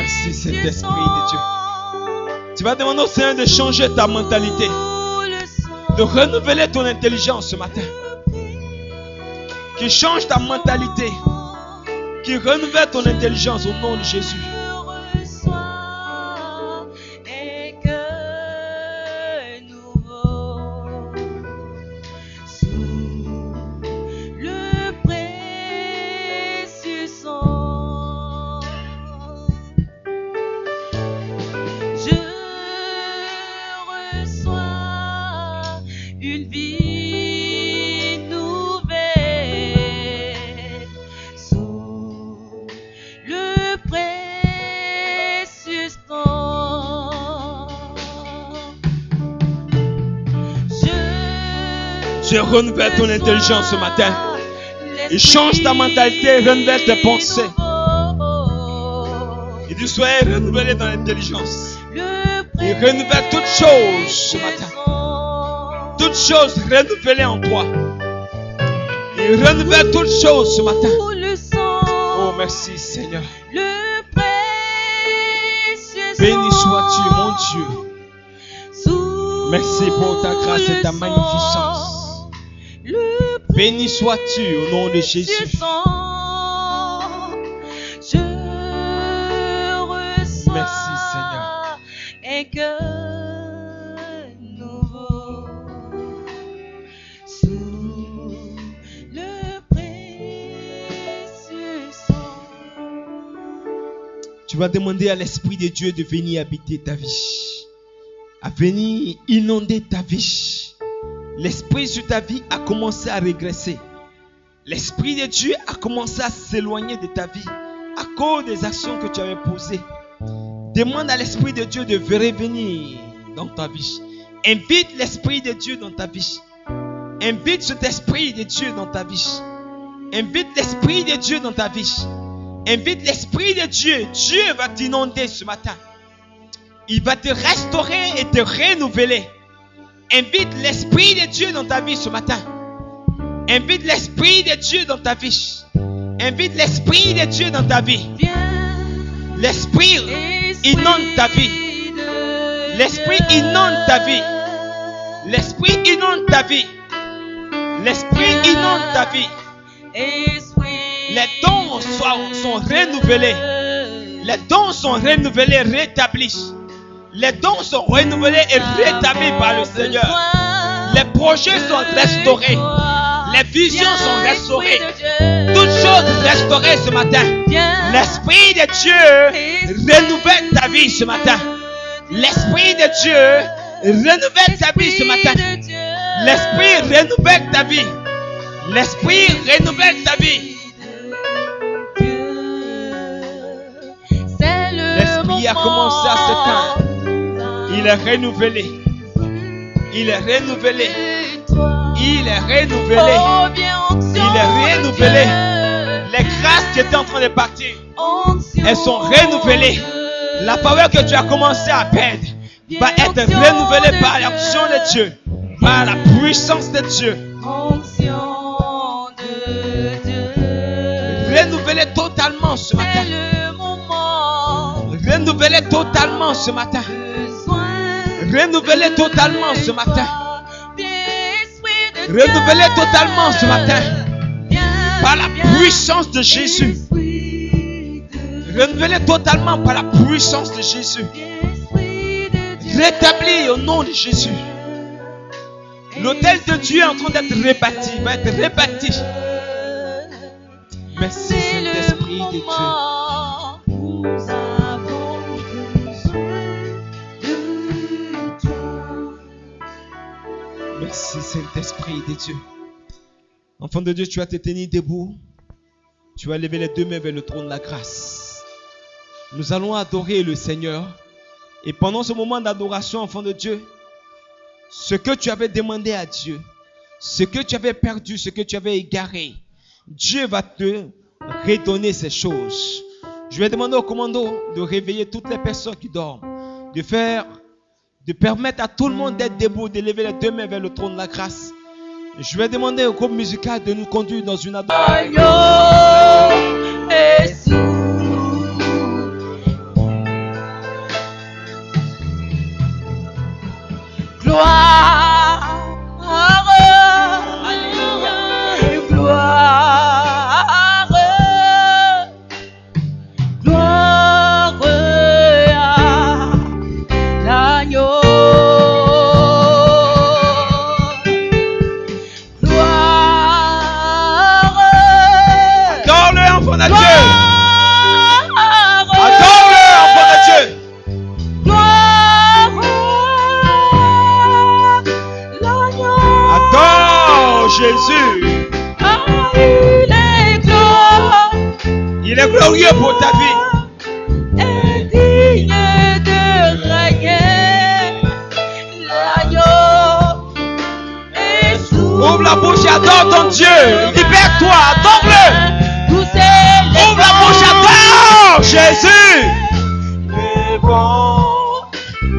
Merci Saint-Esprit de Dieu. Tu vas demander au Seigneur de changer ta mentalité, de renouveler ton intelligence ce matin. Qui change ta mentalité, qui renouvelle ton intelligence au nom de Jésus. Je renouvelle ton intelligence ce matin. Et change ta mentalité, renouvelle tes pensées. Et du soyez renouvelé dans l'intelligence. Et renouvelle toutes choses ce matin. Toutes choses renouvelées en toi. Et renouvelle toutes choses ce matin. Oh, merci Seigneur. Béni sois-tu, mon Dieu. Merci pour ta grâce et ta magnificence. Béni sois-tu au nom de Jésus. Merci Seigneur. Et que nouveau sous le précieux sang. Tu vas demander à l'Esprit de Dieu de venir habiter ta vie, à venir inonder ta vie. L'esprit sur ta vie a commencé à régresser. L'Esprit de Dieu a commencé à s'éloigner de ta vie à cause des actions que tu avais posées. Demande à l'Esprit de Dieu de revenir dans ta vie. Invite l'Esprit de Dieu dans ta vie. Invite cet Esprit de Dieu dans ta vie. Invite l'Esprit de Dieu dans ta vie. Invite l'Esprit de Dieu. Dieu va t'inonder ce matin. Il va te restaurer et te renouveler. Invite l'Esprit de Dieu dans ta vie ce matin. Invite l'Esprit de Dieu dans ta vie. Invite l'Esprit de Dieu dans ta vie. L'Esprit inonde ta vie. L'Esprit inonde ta vie. L'Esprit inonde ta vie. L'Esprit inonde ta vie. Les dons sont renouvelés. Les dons sont renouvelés, rétablis. Les dons sont renouvelés et rétablis par le Seigneur. Les projets sont restaurés. Les visions sont restaurées. Toutes choses restaurées ce matin. L'Esprit de Dieu renouvelle ta vie ce matin. L'Esprit de Dieu renouvelle ta vie ce matin. L'Esprit renouvelle ta vie. L'Esprit renouvelle ta vie. L'Esprit a commencé à s'éteindre. Il est renouvelé. Il est renouvelé. Il est renouvelé. Il est renouvelé. Les grâces qui étaient en train de partir, elles sont renouvelées. La faveur que tu as commencé à perdre va être renouvelée par l'action de Dieu, par la puissance de Dieu. Renouvelée totalement ce matin. Renouvelée totalement ce matin. Renouvelée totalement ce matin. Renouvelée totalement ce matin. Par la puissance de Jésus. Renouvelée totalement par la puissance de Jésus. Rétabli au nom de Jésus. L'autel de Dieu est en train d'être rebâti. Va être rebâti. Merci Saint-Esprit de Dieu. Merci Saint-Esprit de Dieu. Enfant de Dieu, tu vas te tenir debout. Tu vas lever les deux mains vers le trône de la grâce. Nous allons adorer le Seigneur. Et pendant ce moment d'adoration, enfant de Dieu, ce que tu avais demandé à Dieu, ce que tu avais perdu, ce que tu avais égaré, Dieu va te redonner ces choses. Je vais demander au commando de réveiller toutes les personnes qui dorment, de permettre à tout le monde d'être debout, de lever les deux mains vers le trône de la grâce. Je vais demander au groupe musical de nous conduire dans une adoration. enfant de Dieu. Adore-le, enfant de Dieu. Adore Jésus. Il est glorieux pour ta vie. Est digne de régner. L'agneau est souverain. Ouvre la bouche et adore ton Dieu. Libère-toi, adore-le. Ouvre la bouche, adore Jésus.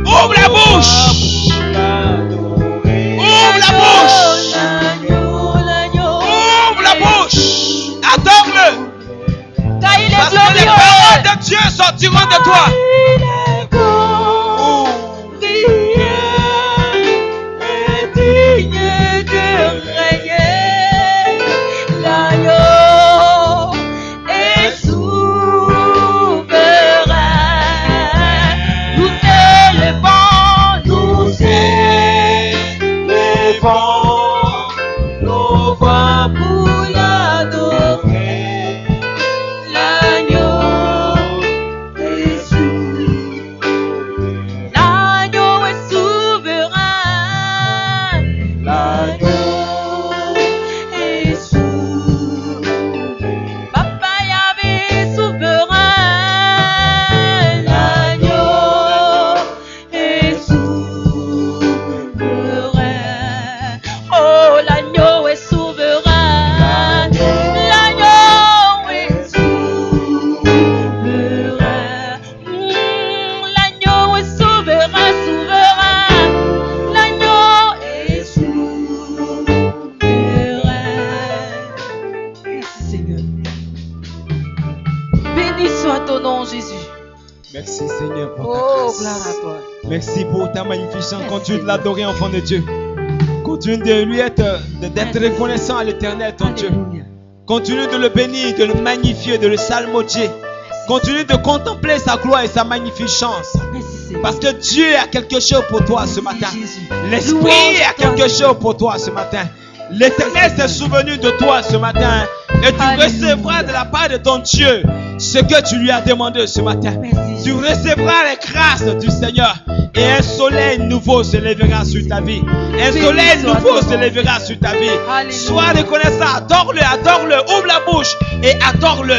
Ouvre la bouche. Ouvre la bouche. Ouvre la bouche. Adore-le. Parce que les paroles de Dieu sortiront de toi. Merci Seigneur pour ta grâce. Gloire à toi. Merci pour ta magnificence. Continue de l'adorer, enfant de Dieu. Continue de lui d'être reconnaissant à l'Éternel, ton Dieu. Alléluia. Continue de le bénir, de le magnifier, de le salmodier. Continue de contempler sa gloire et sa magnificence. Merci Seigneur. Parce que Dieu a quelque chose pour toi ce matin. Jésus. L'Esprit Louange a toi. quelque chose pour toi ce matin. L'Éternel s'est souvenu de toi ce matin. Et tu Alléluia. recevras de la part de ton Dieu ce que tu lui as demandé ce matin. Merci, Tu Jésus. recevras les grâces du Seigneur. Et un soleil nouveau se lèvera sur ta vie. Un Béni soleil soit nouveau ton se nom. lèvera sur ta vie. Alléluia. Sois reconnaissant. Adore-le, adore-le. Ouvre la bouche et adore-le.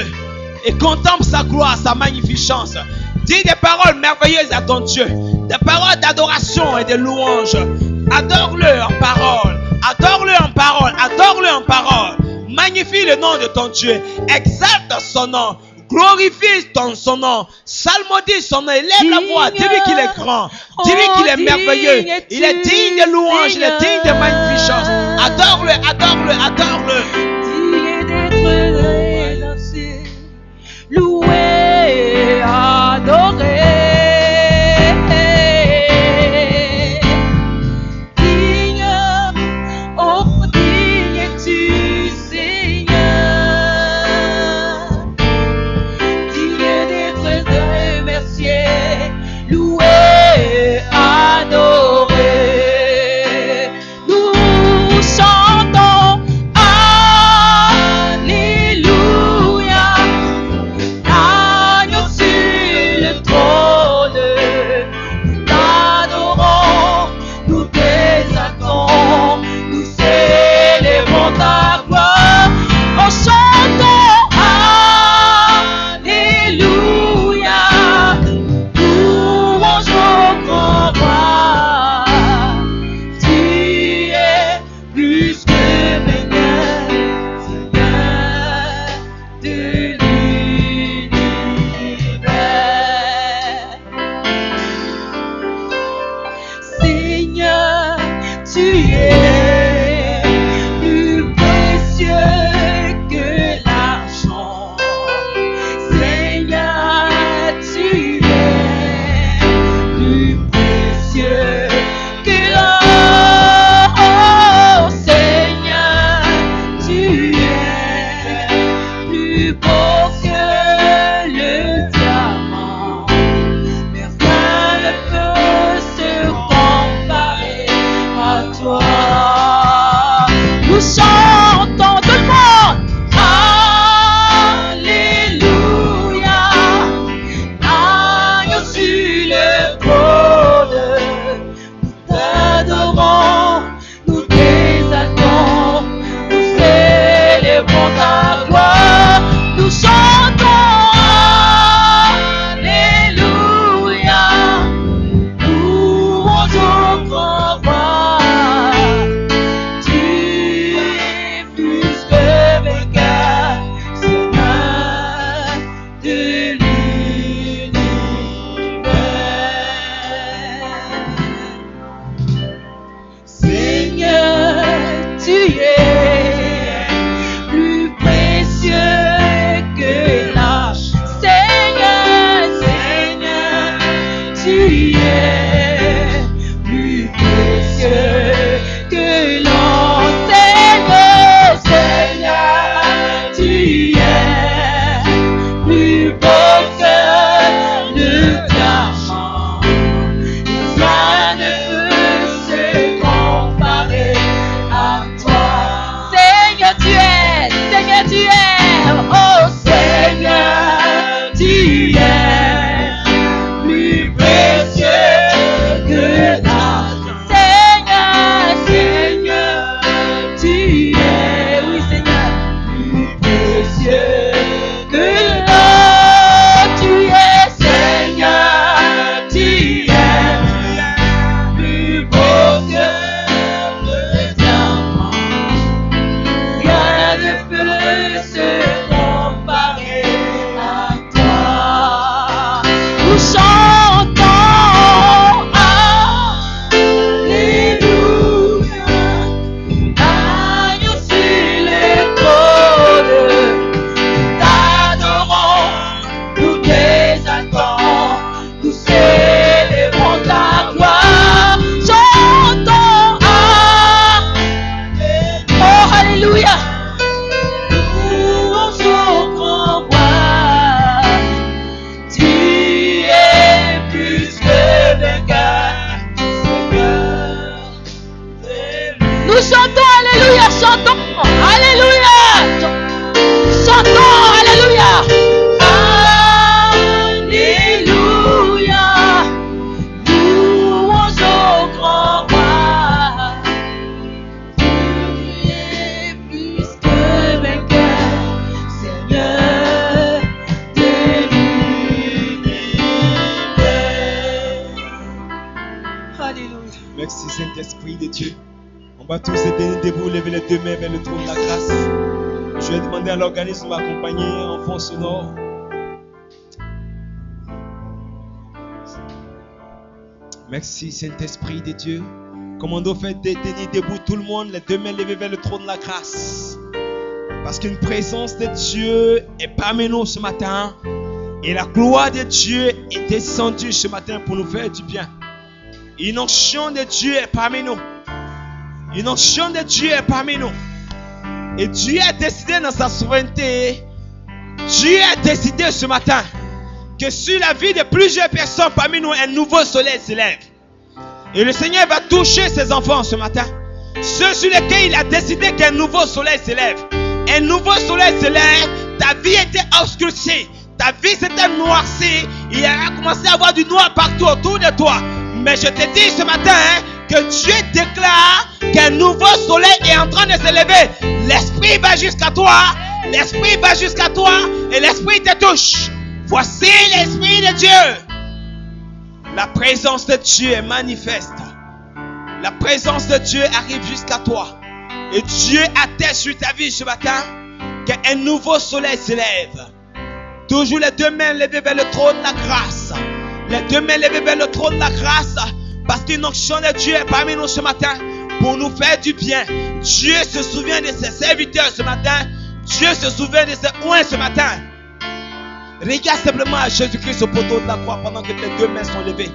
Et contemple sa gloire, sa magnificence. Dis des paroles merveilleuses à ton Dieu. Des paroles d'adoration et de louange. Adore-le en parole. Adore-le en parole. Adore-le en parole. Magnifie le nom de ton Dieu. Exalte son nom. Glorifie son nom. Salmodie son nom. Élève la voix. Dis-lui qu'il est grand. Dis-lui qu'il est merveilleux. Il est digne de louange. Il est digne de magnificence. Adore-le, adore-le, adore-le. Digne d'être relancé, loué, adoré. Digne, oh digne es-tu, Seigneur. Digne d'être remercié, loué, adoré. Nous chantons Merci Saint-Esprit de Dieu. On va tous se tenir debout, lever les deux mains vers le trône de la grâce. Je vais demander à l'organisme de m'accompagner en fond sonore. Merci Saint-Esprit de Dieu. Commando fait tenir debout tout le monde, les deux mains levées vers le trône de la grâce. Parce qu'une présence de Dieu est parmi nous ce matin. Et la gloire de Dieu est descendue ce matin pour nous faire du bien. Une onction de Dieu est parmi nous. Une onction de Dieu est parmi nous. Et Dieu a décidé dans sa souveraineté, Dieu a décidé ce matin que sur la vie de plusieurs personnes parmi nous, un nouveau soleil s'élève. Et le Seigneur va toucher ses enfants ce matin. Ceux sur lesquels il a décidé qu'un nouveau soleil s'élève. Un nouveau soleil s'élève. Ta vie était obscurcie. Ta vie s'était noircie. Il a commencé à avoir du noir partout autour de toi. Mais je te dis ce matin que Dieu déclare qu'un nouveau soleil est en train de s'élever. L'Esprit va jusqu'à toi. L'Esprit va jusqu'à toi. Et l'Esprit te touche. Voici l'Esprit de Dieu. La présence de Dieu est manifeste. La présence de Dieu arrive jusqu'à toi. Et Dieu atteste sur ta vie ce matin qu'un nouveau soleil s'élève. Toujours les deux mains levées vers le trône de la grâce. Les deux mains levées vers le trône de la grâce. Parce qu'une onction de Dieu est parmi nous ce matin pour nous faire du bien. Dieu se souvient de ses serviteurs ce matin. Dieu se souvient de ses oins ce matin. Regarde simplement à Jésus-Christ au poteau de la croix pendant que tes deux mains sont levées.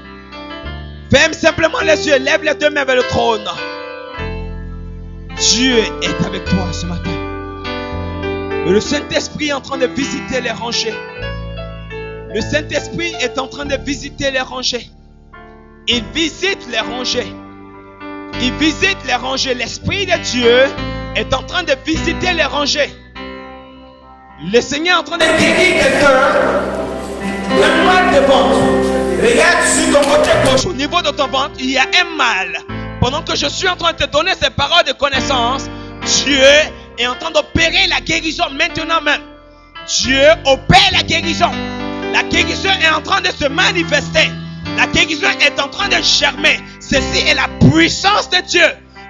Ferme simplement les yeux, lève les deux mains vers le trône. Dieu est avec toi ce matin. Et le Saint-Esprit est en train de visiter les rangées. Le Saint-Esprit est en train de visiter les rangées. Il visite les rangées. Il visite les rangées. L'Esprit de Dieu est en train de visiter les rangées. Le Seigneur est en train de guérir quelqu'un. Le mal de ventre. Regarde sur ton côté gauche. Au niveau de ton ventre, il y a un mal. Pendant que je suis en train de te donner ces paroles de connaissance, Dieu est en train d'opérer la guérison maintenant même. Dieu opère la guérison. La guérison est en train de se manifester. La guérison est en train de germer. Ceci est la puissance de Dieu.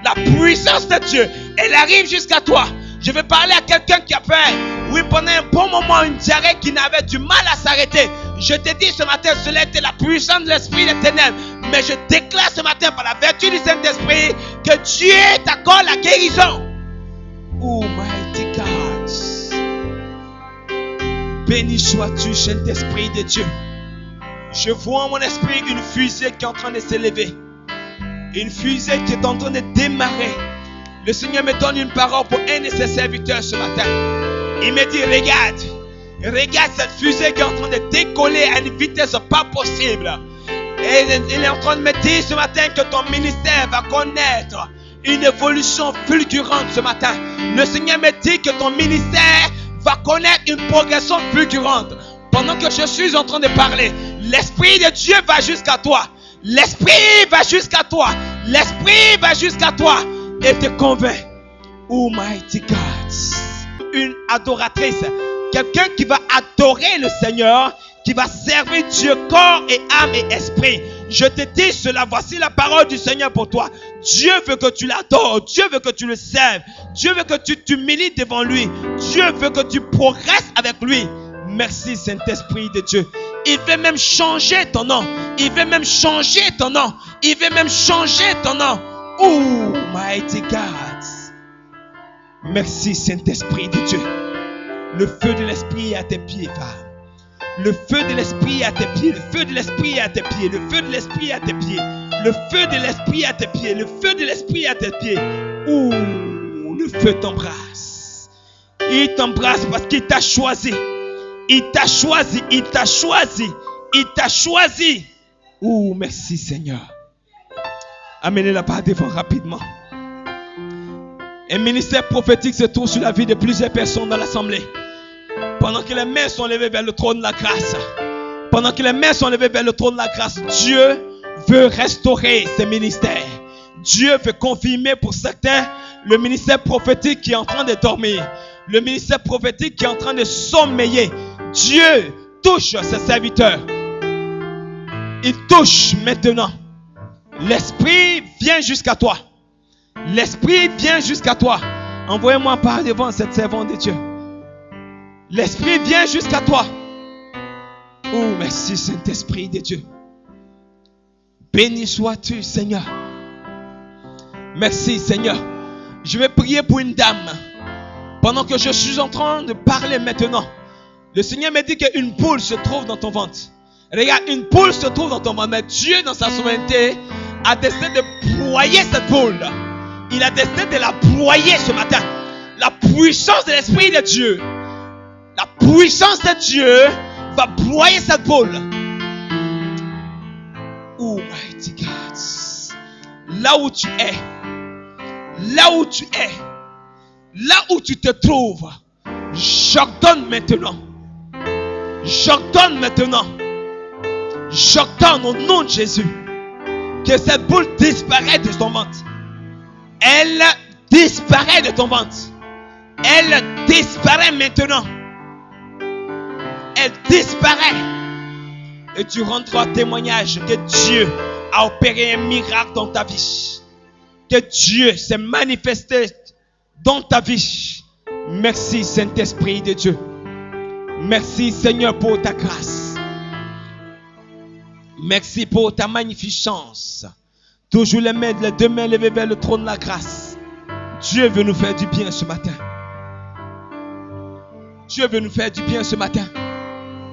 La puissance de Dieu. Elle arrive jusqu'à toi. Je vais parler à quelqu'un qui a fait, oui, pendant un bon moment, une diarrhée qui n'avait du mal à s'arrêter. Je te dis ce matin, cela était la puissance de l'esprit des ténèbres. Mais je déclare ce matin par la vertu du Saint-Esprit que Dieu t'accorde la guérison. Oh, mighty God. Béni sois-tu, Saint-Esprit de Dieu. Je vois en mon esprit une fusée qui est en train de s'élever. Une fusée qui est en train de démarrer. Le Seigneur me donne une parole pour un de ses serviteurs ce matin. Il me dit, regarde cette fusée qui est en train de décoller à une vitesse pas possible. Et il est en train de me dire ce matin que ton ministère va connaître une évolution fulgurante ce matin. Le Seigneur me dit que ton ministère va connaître une progression fulgurante. Pendant que je suis en train de parler, l'Esprit de Dieu va jusqu'à toi. L'Esprit va jusqu'à toi. L'Esprit va jusqu'à toi. Et te convainc. Oh mighty God. Une adoratrice. Quelqu'un qui va adorer le Seigneur. Qui va servir Dieu corps et âme et esprit. Je te dis cela. Voici la parole du Seigneur pour toi. Dieu veut que tu l'adores. Dieu veut que tu le serves. Dieu veut que tu t'humilies devant lui. Dieu veut que tu progresses avec lui. Merci Saint-Esprit de Dieu. Il veut même changer ton nom. Il veut même changer ton nom. Il veut même changer ton nom. Oh, mighty God. Merci Saint-Esprit de Dieu. Le feu de l'Esprit est à tes pieds, femme. Le feu de l'Esprit est à tes pieds. Le feu de l'Esprit est à tes pieds. Le feu de l'Esprit est à tes pieds. Le feu de l'Esprit est à tes pieds. Le feu de l'Esprit est à tes pieds. Oh, le feu t'embrasse. Il t'embrasse parce qu'il t'a choisi. Il t'a choisi. Il t'a choisi. Il t'a choisi. Oh, merci Seigneur. Amenez la part devant rapidement. Un ministère prophétique se trouve sur la vie de plusieurs personnes dans l'assemblée. Pendant que les mains sont levées vers le trône de la grâce. Pendant que les mains sont levées vers le trône de la grâce, Dieu veut restaurer ce ministère. Dieu veut confirmer pour certains le ministère prophétique qui est en train de dormir. Le ministère prophétique qui est en train de sommeiller. Dieu touche ses serviteurs. Il touche maintenant. L'Esprit vient jusqu'à toi. L'Esprit vient jusqu'à toi. Envoyez-moi par devant cette servante de Dieu. L'Esprit vient jusqu'à toi. Oh, merci Saint-Esprit de Dieu. Béni sois-tu, Seigneur. Merci, Seigneur. Je vais prier pour une dame. Pendant que je suis en train de parler maintenant, le Seigneur me dit qu'une poule se trouve dans ton ventre. Regarde, une poule se trouve dans ton ventre. Mais Dieu, dans sa souveraineté, a décidé de broyer cette poule. Il a décidé de la broyer ce matin. La puissance de l'Esprit de Dieu, la puissance de Dieu va broyer cette poule. Oh mighty God. Là où tu es, là où tu es, là où tu te trouves, j'ordonne maintenant. J'ordonne maintenant. J'ordonne au nom de Jésus que cette boule disparaît de ton ventre. Elle disparaît de ton ventre. Elle disparaît maintenant. Elle disparaît. Et tu rendras témoignage que Dieu a opéré un miracle dans ta vie. Que Dieu s'est manifesté dans ta vie. Merci Saint-Esprit de Dieu. Merci Seigneur pour ta grâce. Merci pour ta magnificence. Toujours les deux mains levées vers le trône de la grâce. Dieu veut nous faire du bien ce matin. Dieu veut nous faire du bien ce matin.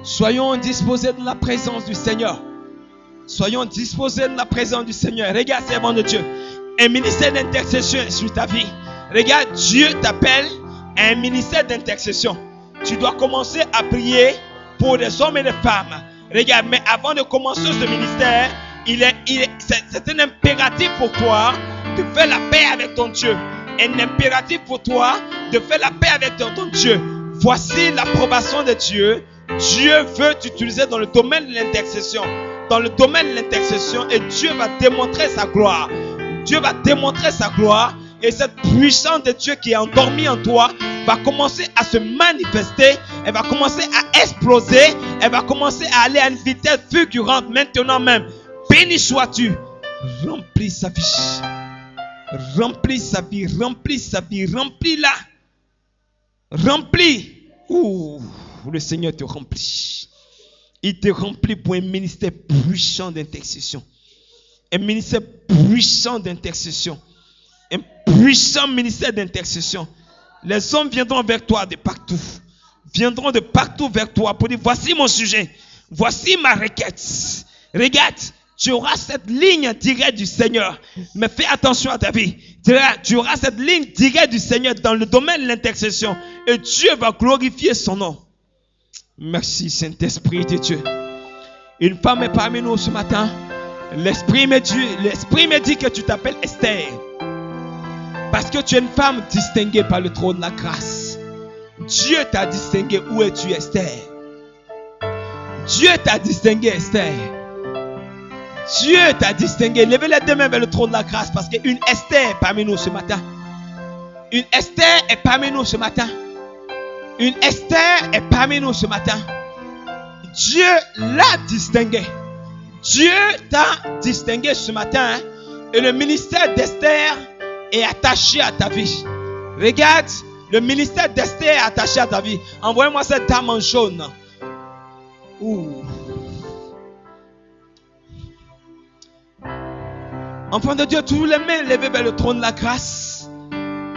Soyons disposés de la présence du Seigneur. Soyons disposés de la présence du Seigneur. Regarde, servant de Dieu. Un ministère d'intercession sur ta vie. Regarde, Dieu t'appelle à un ministère d'intercession. Tu dois commencer à prier pour les hommes et les femmes. Regarde, mais avant de commencer ce ministère, c'est un impératif pour toi de faire la paix avec ton Dieu. Un impératif pour toi de faire la paix avec ton Dieu. Voici l'approbation de Dieu. Dieu veut t'utiliser dans le domaine de l'intercession. Dans le domaine de l'intercession, et Dieu va démontrer sa gloire. Dieu va démontrer sa gloire. Et cette puissance de Dieu qui est endormie en toi va commencer à se manifester. Elle va commencer à exploser. Elle va commencer à aller à une vitesse fulgurante maintenant même. Béni sois-tu. Remplis sa vie. Remplis sa vie. Remplis sa vie. Remplis-la. Remplis. Ouh, le Seigneur te remplit. Il te remplit pour un ministère puissant d'intercession. Un ministère puissant d'intercession. Un puissant ministère d'intercession. Les hommes viendront vers toi de partout. Viendront de partout vers toi pour dire, voici mon sujet. Voici ma requête. Regarde, tu auras cette ligne directe du Seigneur. Mais fais attention à ta vie. Tu auras cette ligne directe du Seigneur dans le domaine de l'intercession. Et Dieu va glorifier son nom. Merci Saint-Esprit de Dieu. Une femme est parmi nous ce matin. L'Esprit me dit que tu t'appelles Esther. Parce que tu es une femme distinguée par le trône de la grâce. Dieu t'a distingué. Où es-tu, Esther? Dieu t'a distingué, Esther. Dieu t'a distingué. Levez les deux mains vers le trône de la grâce. Parce qu'une Esther est parmi nous ce matin. Une Esther est parmi nous ce matin. Une Esther est parmi nous ce matin. Dieu l'a distingué. Dieu t'a distingué ce matin. Et le ministère d'Esther est attaché à ta vie. Regarde, le ministère d'Esther est attaché à ta vie. Envoyez-moi cette dame en jaune. Ouh. Enfant de Dieu, tous les mains levées vers le trône de la grâce.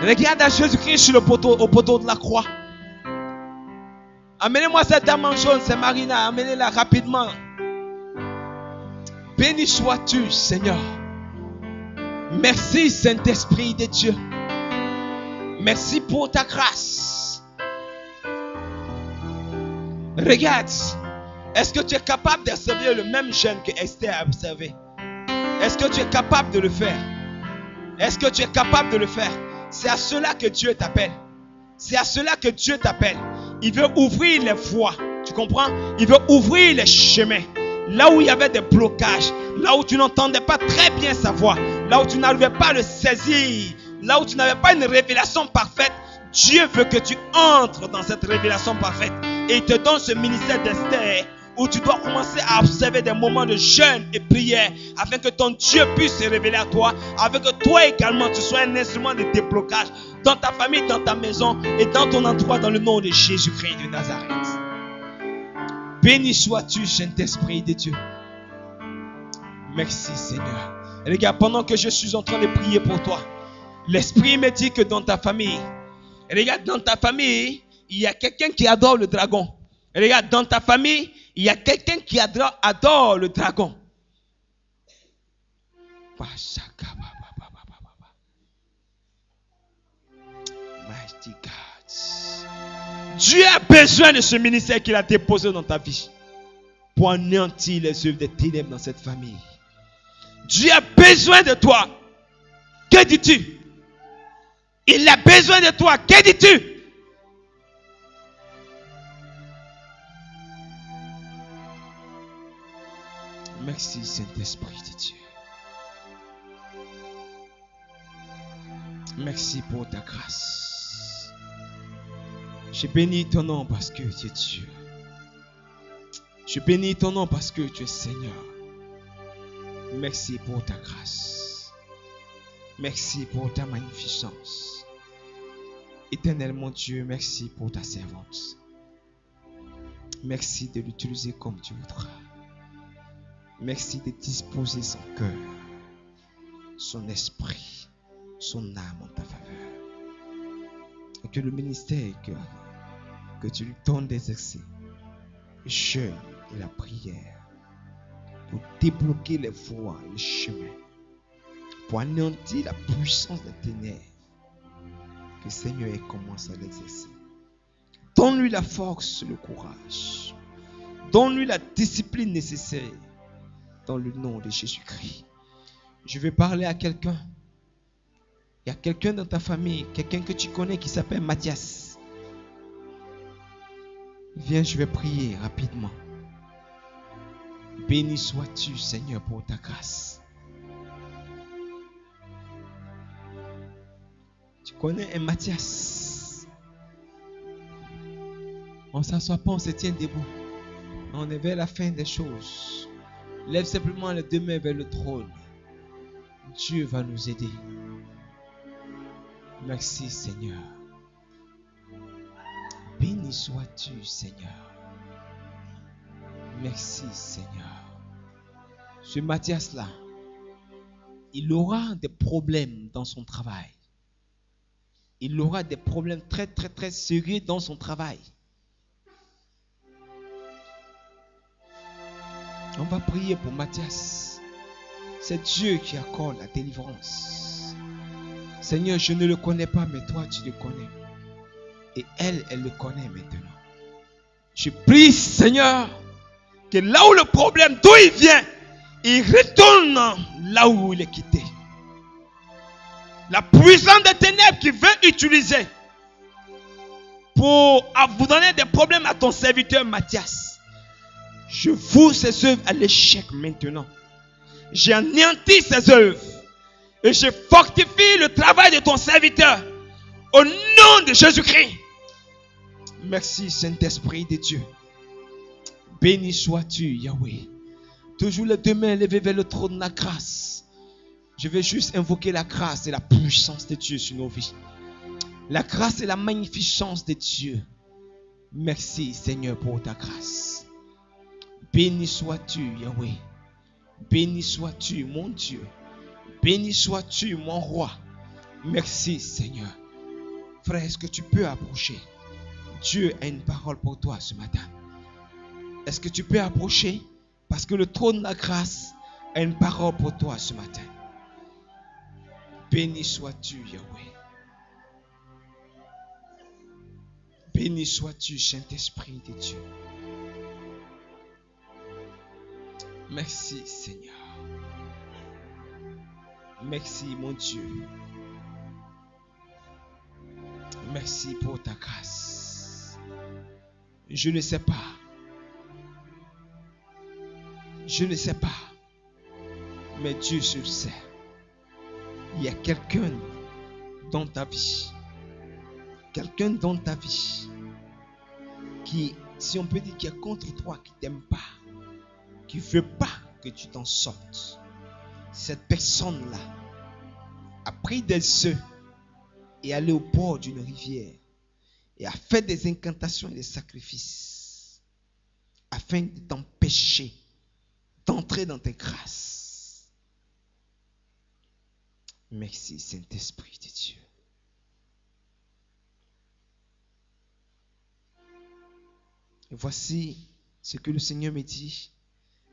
Regarde à Jésus-Christ sur au poteau de la croix. Amenez-moi cette dame en jaune, c'est Marina. Amenez-la rapidement. Béni sois-tu, Seigneur. Merci, Saint-Esprit de Dieu. Merci pour ta grâce. Regarde. Est-ce que tu es capable d'observer le même jeûne que Esther a observé? Est-ce que tu es capable de le faire? Est-ce que tu es capable de le faire? C'est à cela que Dieu t'appelle. C'est à cela que Dieu t'appelle. Il veut ouvrir les voies. Tu comprends? Il veut ouvrir les chemins. Là où il y avait des blocages, là où tu n'entendais pas très bien sa voix, là où tu n'arrivais pas à le saisir, là où tu n'avais pas une révélation parfaite, Dieu veut que tu entres dans cette révélation parfaite. Et il te donne ce ministère d'Esther où tu dois commencer à observer des moments de jeûne et prière afin que ton Dieu puisse se révéler à toi, afin que toi également tu sois un instrument de déblocage dans ta famille, dans ta maison et dans ton endroit dans le nom de Jésus-Christ de Nazareth. Béni sois-tu, Saint-Esprit de Dieu. Merci Seigneur. Et les gars, pendant que je suis en train de prier pour toi, l'Esprit me dit que dans ta famille, et les gars, dans ta famille, il y a quelqu'un qui adore le dragon. Et les gars, dans ta famille, il y a quelqu'un qui adore le dragon. Dieu a besoin de ce ministère qu'il a déposé dans ta vie pour anéantir les œuvres des ténèbres dans cette famille. Dieu a besoin de toi. Que dis-tu? Il a besoin de toi. Que dis-tu? Merci Saint-Esprit de Dieu. Merci pour ta grâce. Je bénis ton nom parce que tu es Dieu. Je bénis ton nom parce que tu es Seigneur. Merci pour ta grâce. Merci pour ta magnificence. Éternel mon Dieu, merci pour ta servante. Merci de l'utiliser comme tu voudras. Merci de disposer son cœur, son esprit, son âme en ta faveur. Et que le ministère que tu lui donnes d'exercer, le jeûne et la prière, pour débloquer les voies et les chemins, pour anéantir la puissance des ténèbres, que le Seigneur commence à l'exercer. Donne-lui la force, le courage. Donne-lui la discipline nécessaire. Dans le nom de Jésus-Christ. Je vais parler à quelqu'un. Il y a quelqu'un dans ta famille, quelqu'un que tu connais qui s'appelle Mathias. Viens, je vais prier rapidement. Béni sois-tu, Seigneur, pour ta grâce. Tu connais un Mathias. On ne s'assoit pas, on se tient debout. On est vers la fin des choses. Lève simplement les deux mains vers le trône. Dieu va nous aider. Merci Seigneur. Béni sois-tu Seigneur. Merci Seigneur. Ce Mathias-là, il aura des problèmes dans son travail. Il aura des problèmes très très très sérieux dans son travail. On va prier pour Mathias. C'est Dieu qui accorde la délivrance. Seigneur, je ne le connais pas, mais toi, tu le connais. Et elle le connaît maintenant. Je prie, Seigneur, que là où le problème, d'où il vient, il retourne là où il est quitté. La puissance des ténèbres qui veut utiliser pour vous donner des problèmes à ton serviteur Mathias. Je fous ses œuvres à l'échec maintenant. J'ai anéanti ses œuvres. Et je fortifie le travail de ton serviteur. Au nom de Jésus-Christ. Merci Saint-Esprit de Dieu. Béni sois-tu Yahweh. Toujours les deux mains levées vers le trône de la grâce. Je vais juste invoquer la grâce et la puissance de Dieu sur nos vies. La grâce et la magnificence de Dieu. Merci Seigneur pour ta grâce. Béni sois-tu, Yahweh. Béni sois-tu, mon Dieu. Béni sois-tu, mon roi. Merci, Seigneur. Frère, est-ce que tu peux approcher? Dieu a une parole pour toi ce matin. Est-ce que tu peux approcher? Parce que le trône de la grâce a une parole pour toi ce matin. Béni sois-tu, Yahweh. Béni sois-tu, Saint-Esprit de Dieu. Merci Seigneur. Merci mon Dieu. Merci pour ta grâce. Je ne sais pas. Je ne sais pas. Mais Dieu se le sait. Il y a quelqu'un dans ta vie. Quelqu'un dans ta vie qui si on peut dire qu'il y a contre toi qui ne t'aime pas, qui ne veut pas que tu t'en sortes, cette personne-là a pris des œufs et allé au bord d'une rivière et a fait des incantations et des sacrifices afin de t'empêcher d'entrer dans tes grâces. Merci, Saint-Esprit de Dieu. Et voici ce que le Seigneur me dit.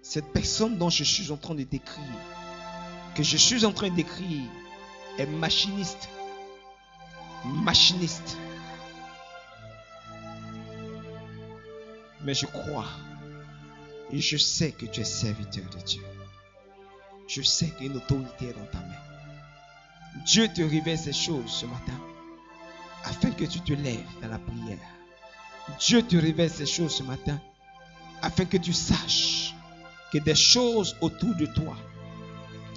Cette personne dont je suis en train de décrire, que je suis en train de décrire, est machiniste. Machiniste. Mais je crois et je sais que tu es serviteur de Dieu. Je sais qu'une autorité est dans ta main. Dieu te révèle ces choses ce matin afin que tu te lèves dans la prière. Dieu te révèle ces choses ce matin afin que tu saches que des choses autour de toi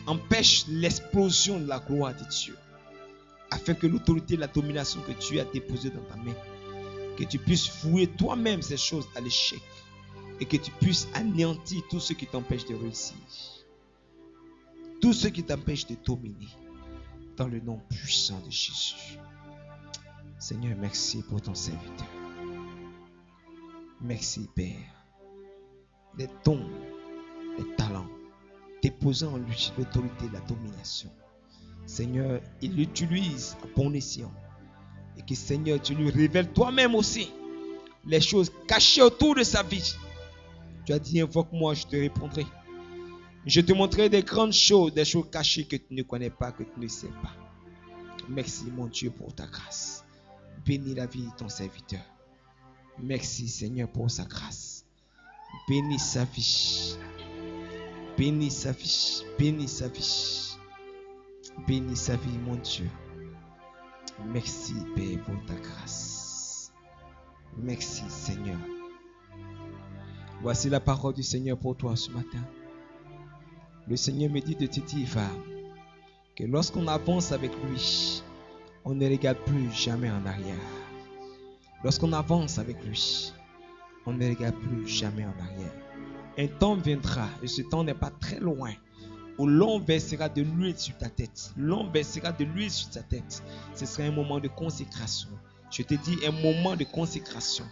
empêchent l'explosion de la gloire de Dieu, afin que l'autorité et la domination que tu as déposée dans ta main, que tu puisses fouiller toi-même ces choses à l'échec et que tu puisses anéantir tout ce qui t'empêche de réussir, tout ce qui t'empêche de dominer, dans le nom puissant de Jésus. Seigneur, merci pour ton serviteur. Merci, Père, des dons, des talents, déposant en lui l'autorité et la domination. Seigneur, il l'utilise à bon escient. Et que, Seigneur, tu lui révèles toi-même aussi les choses cachées autour de sa vie. Tu as dit, invoque-moi, je te répondrai. Je te montrerai des grandes choses, des choses cachées que tu ne connais pas, que tu ne sais pas. Merci, mon Dieu, pour ta grâce. Bénis la vie de ton serviteur. Merci, Seigneur, pour sa grâce. Bénis sa vie. Bénis sa vie. Bénis sa vie. Bénis sa vie, mon Dieu. Merci, Père, pour ta grâce. Merci, Seigneur. Voici la parole du Seigneur pour toi ce matin. Le Seigneur me dit de te dire, que lorsqu'on avance avec lui, on ne regarde plus jamais en arrière. Lorsqu'on avance avec lui, on ne regarde plus jamais en arrière. Un temps viendra, et ce temps n'est pas très loin, où l'on versera de l'huile sur ta tête. L'on versera de l'huile sur ta tête. Ce sera un moment de consécration. Je te dis un moment de consécration.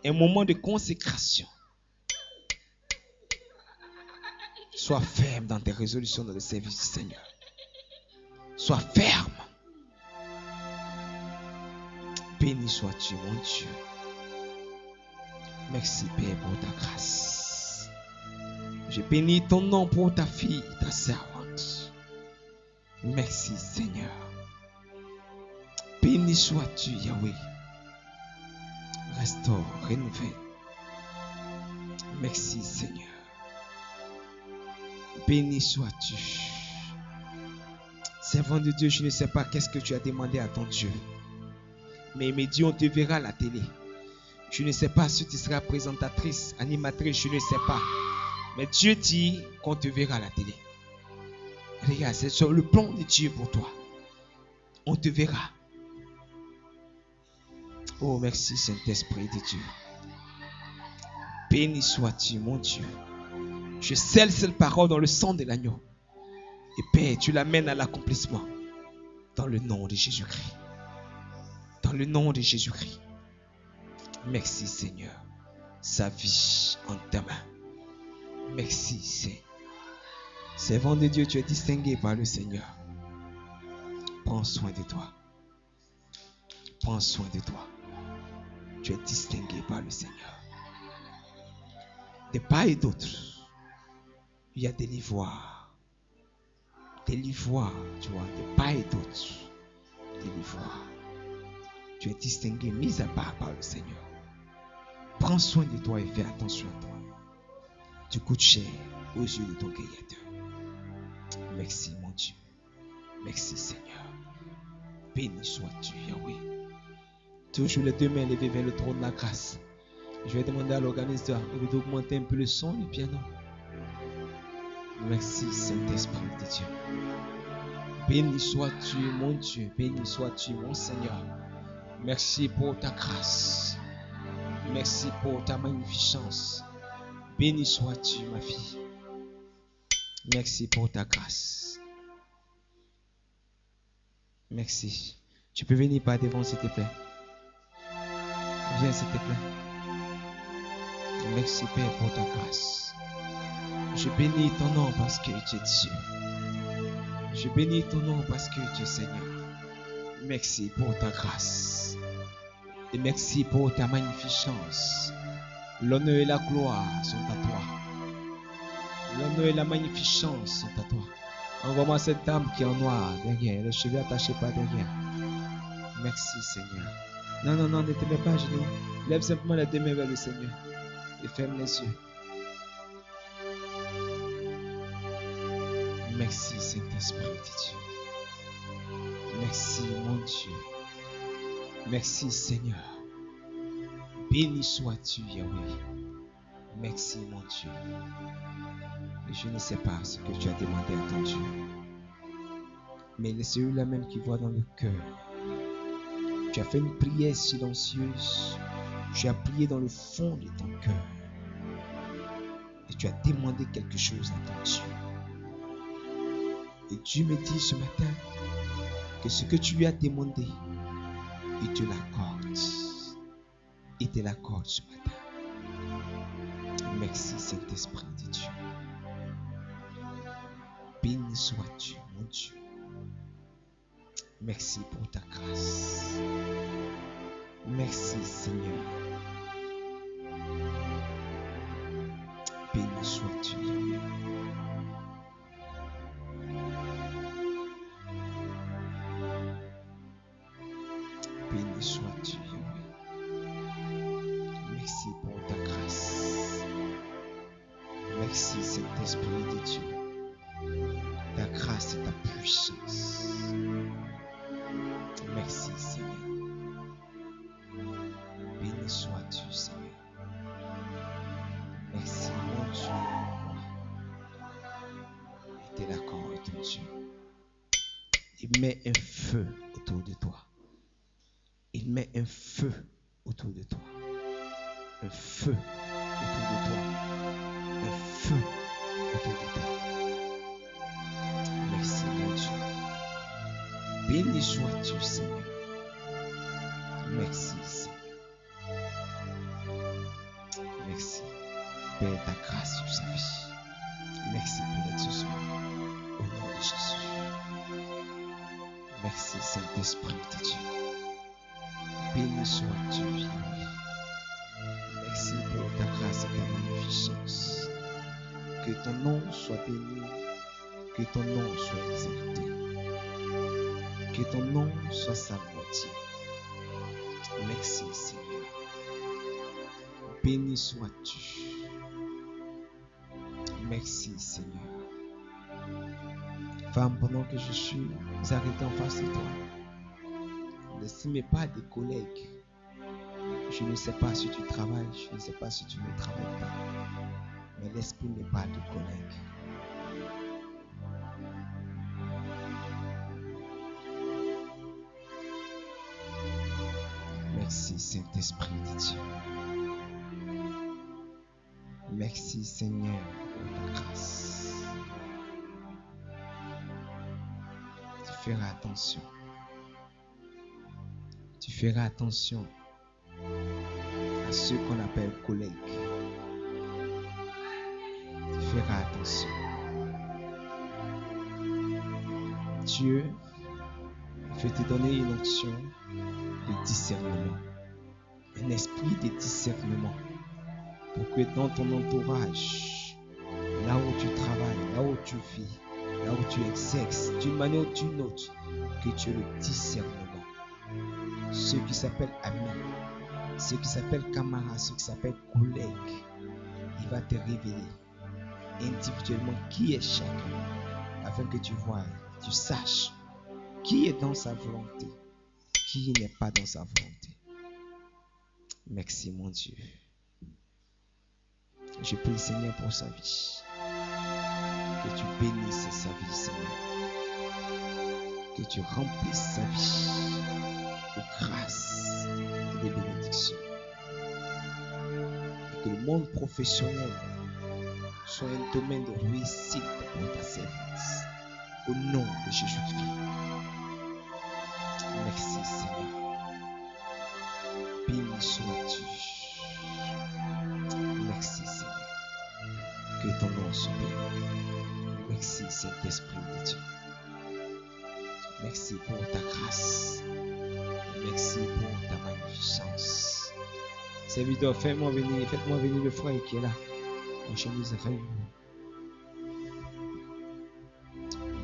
Un moment de consécration. Sois ferme dans tes résolutions dans le service du Seigneur. Sois ferme. Béni sois-tu, mon Dieu. Merci, Père, pour ta grâce. Je bénis ton nom pour ta fille, ta servante. Merci, Seigneur. Béni sois-tu, Yahweh. Restaure, renouvelle. Merci, Seigneur. Béni sois-tu. Servant de Dieu, je ne sais pas qu'est-ce que tu as demandé à ton Dieu. Mais il me dit, on te verra à la télé. Je ne sais pas si tu seras présentatrice, animatrice, je ne sais pas. Mais Dieu dit qu'on te verra à la télé. Regarde, c'est sur le plan de Dieu pour toi. On te verra. Oh, merci Saint-Esprit de Dieu. Béni sois-tu, mon Dieu. Je scelle cette parole dans le sang de l'agneau. Et Père, tu l'amènes à l'accomplissement. Dans le nom de Jésus-Christ. Dans le nom de Jésus-Christ. Merci Seigneur. Sa vie en ta main. Merci Seigneur. Servant de Dieu, tu es distingué par le Seigneur. Prends soin de toi. Prends soin de toi. Tu es distingué par le Seigneur. De part et d'autre, il y a des l'ivoire. Des l'ivoire, tu vois, de part et d'autre. Des l'ivoire. Tu es distingué, mis à part par le Seigneur. Prends soin de toi et fais attention à toi. Tu coûtes cher aux yeux de ton Créateur. Merci mon Dieu. Merci Seigneur. Béni sois-tu Yahweh. Toujours les deux mains levées vers le trône de la grâce. Je vais demander à l'organisateur d'augmenter un peu le son du piano. Merci Saint-Esprit de Dieu. Béni sois-tu mon Dieu. Béni sois-tu mon Seigneur. Merci pour ta grâce. Merci pour ta magnificence. Béni sois-tu, ma fille. Merci pour ta grâce. Merci. Tu peux venir par devant, s'il te plaît. Viens, s'il te plaît. Merci, Père, pour ta grâce. Je bénis ton nom parce que tu es Dieu. Je bénis ton nom parce que tu es Seigneur. Merci pour ta grâce. Et merci pour ta magnificence. L'honneur et la gloire sont à toi. L'honneur et la magnificence sont à toi. Envoie-moi cette dame qui est en noir derrière, les cheveux attachés par derrière. Merci, Seigneur. Non, ne te mets pas à genoux. Lève simplement les deux mains vers le Seigneur et ferme les yeux. Merci, Saint-Esprit de Dieu. Merci, mon Dieu. Merci, Seigneur. Béni sois-tu, Yahweh. Merci, mon Dieu. Je ne sais pas ce que tu as demandé à ton Dieu, mais c'est celui-là même qui voit dans le cœur. Tu as fait une prière silencieuse. Tu as prié dans le fond de ton cœur. Et tu as demandé quelque chose à ton Dieu. Et Dieu me dit ce matin que ce que tu lui as demandé, il te l'accorde. Il te l'accorde ce matin. Merci, Saint-Esprit de Dieu. Béni sois-tu, mon Dieu. Merci pour ta grâce. Merci, Seigneur. Béni sois-tu, Yahweh. Béni sois-tu, Yahweh. Merci pour ta grâce. Merci, Saint-Esprit de Dieu. Ta grâce et ta puissance. Merci, Seigneur. Béni sois-tu, Seigneur. Merci, mon Dieu. Et t'es d'accord avec ton Dieu. Il met un feu autour de toi. Il met un feu autour de toi. Un feu autour de toi. Un feu autour de toi. Merci, mon Dieu. Béni sois-tu, Seigneur. Merci, Seigneur. Merci. Père, ta grâce sur sa vie. Merci pour l'exaucement. Au nom de Jésus. Merci, Saint-Esprit de Dieu. Béni sois-tu, Yahweh. Merci pour ta grâce et ta magnificence. Que ton nom soit béni. Que ton nom soit exalté. Que ton nom soit salué. Merci, Seigneur. Béni sois-tu. Merci, Seigneur. Femme, pendant que je suis arrêté en face de toi, n'estime pas des collègues. Je ne sais pas si tu travailles, je ne sais pas si tu ne travailles pas. Mais l'esprit n'est pas de collègues. Merci, Saint-Esprit de Dieu. Merci, Seigneur, pour ta grâce. Tu feras attention. Tu feras attention à ceux qu'on appelle collègues. Tu feras attention. Dieu veut te donner une onction de discernement. Un esprit de discernement. Pour que dans ton entourage, là où tu travailles, là où tu vis, là où tu exerces, d'une manière ou d'une autre, que tu aies le discernement. Ceux qui s'appellent amis, ceux qui s'appellent camarades, ceux qui s'appellent collègues, il va te révéler individuellement qui est chacun, afin que tu vois, tu saches qui est dans sa volonté, qui n'est pas dans sa volonté. Merci, mon Dieu. Je prie, Seigneur, pour sa vie. Que tu bénisses sa vie, Seigneur. Que tu remplisses sa vie de grâce et de bénédiction. que le monde professionnel soit un domaine de réussite pour ta servante. Au nom de Jésus-Christ. Merci Seigneur. Béni sois-tu. Merci Seigneur. Que ton nom soit béni. Merci Saint-Esprit de Dieu. Merci pour ta grâce. Merci pour ta magnificence. Serviteur, faites-moi venir le frère qui est là. En chemise avec vous.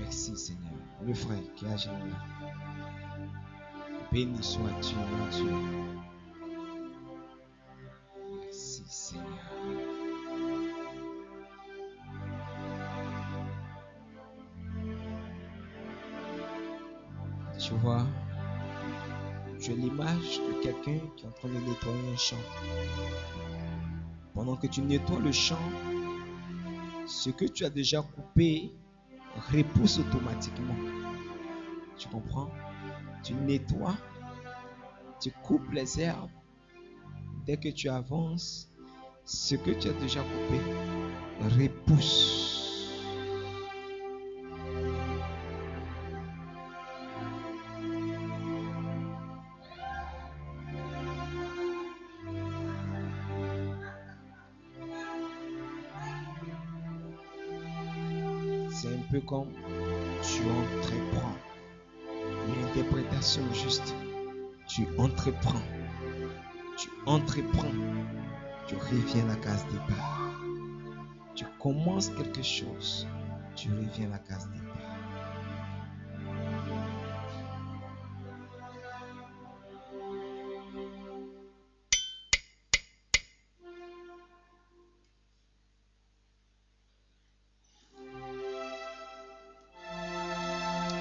Merci Seigneur. Le frère qui est à genoux là. Béni sois-tu, mon Dieu. Merci Seigneur. Tu vois, tu as l'image de quelqu'un qui est en train de nettoyer un champ. Pendant que tu nettoies le champ, ce que tu as déjà coupé repousse automatiquement. Tu comprends? Tu nettoies, tu coupes les herbes. Dès que tu avances, ce que tu as déjà coupé repousse. C'est un peu comme tu entreprends. L'interprétation juste. Tu entreprends. Tu reviens à la case départ. Tu commences quelque chose, tu reviens à la case départ.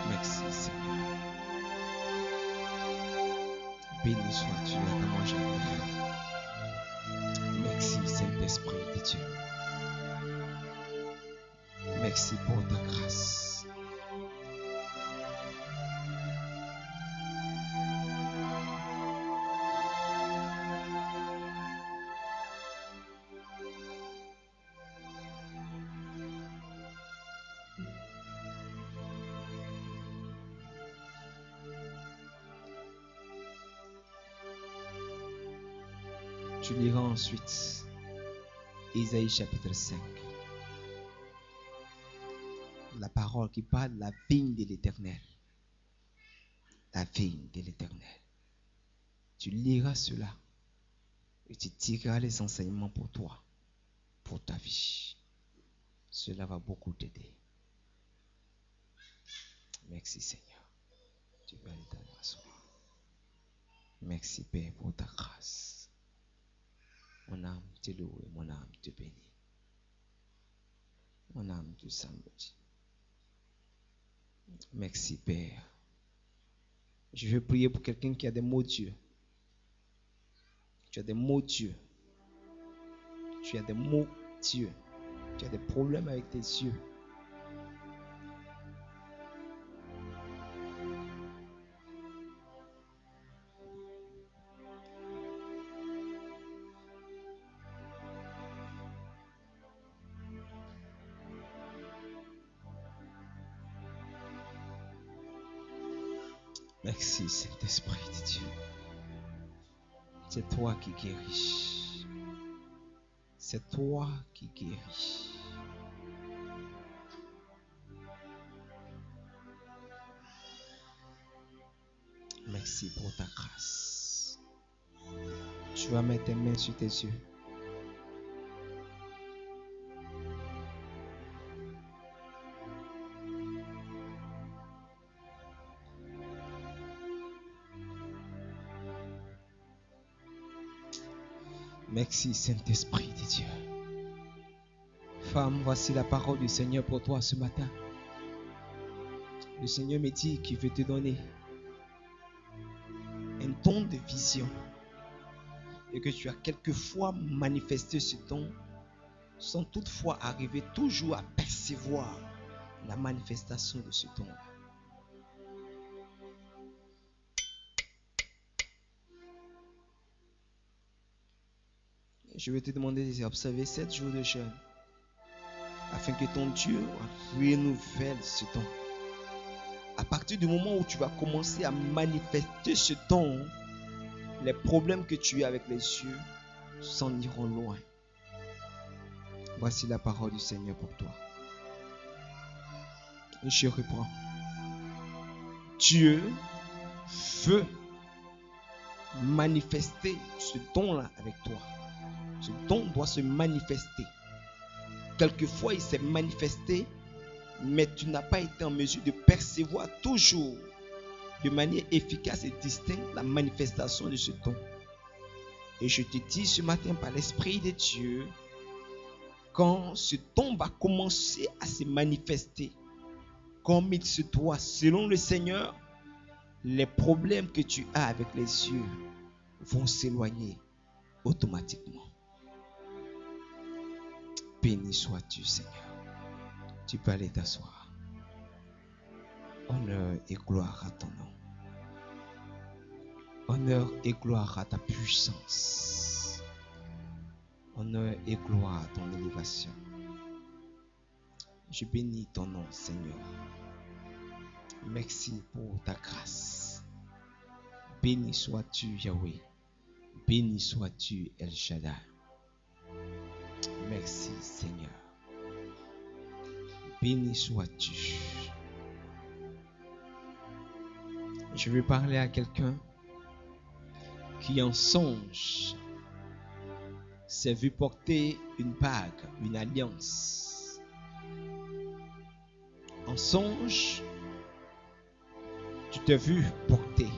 Merci Seigneur. Béni sois-tu, attends-moi j'arrive. Merci Saint-Esprit de Dieu. Merci pour ta grâce. Tu liras ensuite Isaïe chapitre 5. La parole qui parle de la vigne de l'Éternel. La vigne de l'Éternel. Tu liras cela et tu tireras les enseignements pour toi, pour ta vie. Cela va beaucoup t'aider. Merci Seigneur. Tu peux aller t'asseoir. Merci Père pour ta grâce. Mon âme te loue et mon âme te bénit. Mon âme te samedi. Merci Père. Je veux prier pour quelqu'un qui a des mots Dieu. Tu as des mots Dieu. Tu as des mots Dieu. Tu as des problèmes avec tes yeux. Merci Saint-Esprit de Dieu. C'est toi qui guéris. C'est toi qui guéris. Merci pour ta grâce. Tu vas mettre tes mains sur tes yeux. Merci Saint-Esprit de Dieu. Femme, voici la parole du Seigneur pour toi ce matin. Le Seigneur me dit qu'il veut te donner un don de vision et que tu as quelquefois manifesté ce don sans toutefois arriver toujours à percevoir la manifestation de ce don. Je vais te demander d'observer 7 jours de jeûne afin que ton Dieu renouvelle ce don. À partir du moment où tu vas commencer à manifester ce don, les problèmes que tu as avec les yeux s'en iront loin. Voici la parole du Seigneur pour toi. Je reprends. Dieu veut manifester ce don-là avec toi. Ce don doit se manifester. Quelquefois, il s'est manifesté, mais tu n'as pas été en mesure de percevoir toujours de manière efficace et distincte la manifestation de ce don. Et je te dis ce matin par l'Esprit de Dieu, quand ce don va commencer à se manifester comme il se doit, selon le Seigneur, les problèmes que tu as avec les yeux vont s'éloigner automatiquement. Béni sois-tu, Seigneur. Tu peux aller t'asseoir. Honneur et gloire à ton nom. Honneur et gloire à ta puissance. Honneur et gloire à ton élévation. Je bénis ton nom, Seigneur. Merci pour ta grâce. Béni sois-tu, Yahweh. Béni sois-tu, El Shaddai. Merci, Seigneur. Béni sois-tu. Je veux parler à quelqu'un qui en songe s'est vu porter une bague, une alliance. En songe, tu t'es vu porter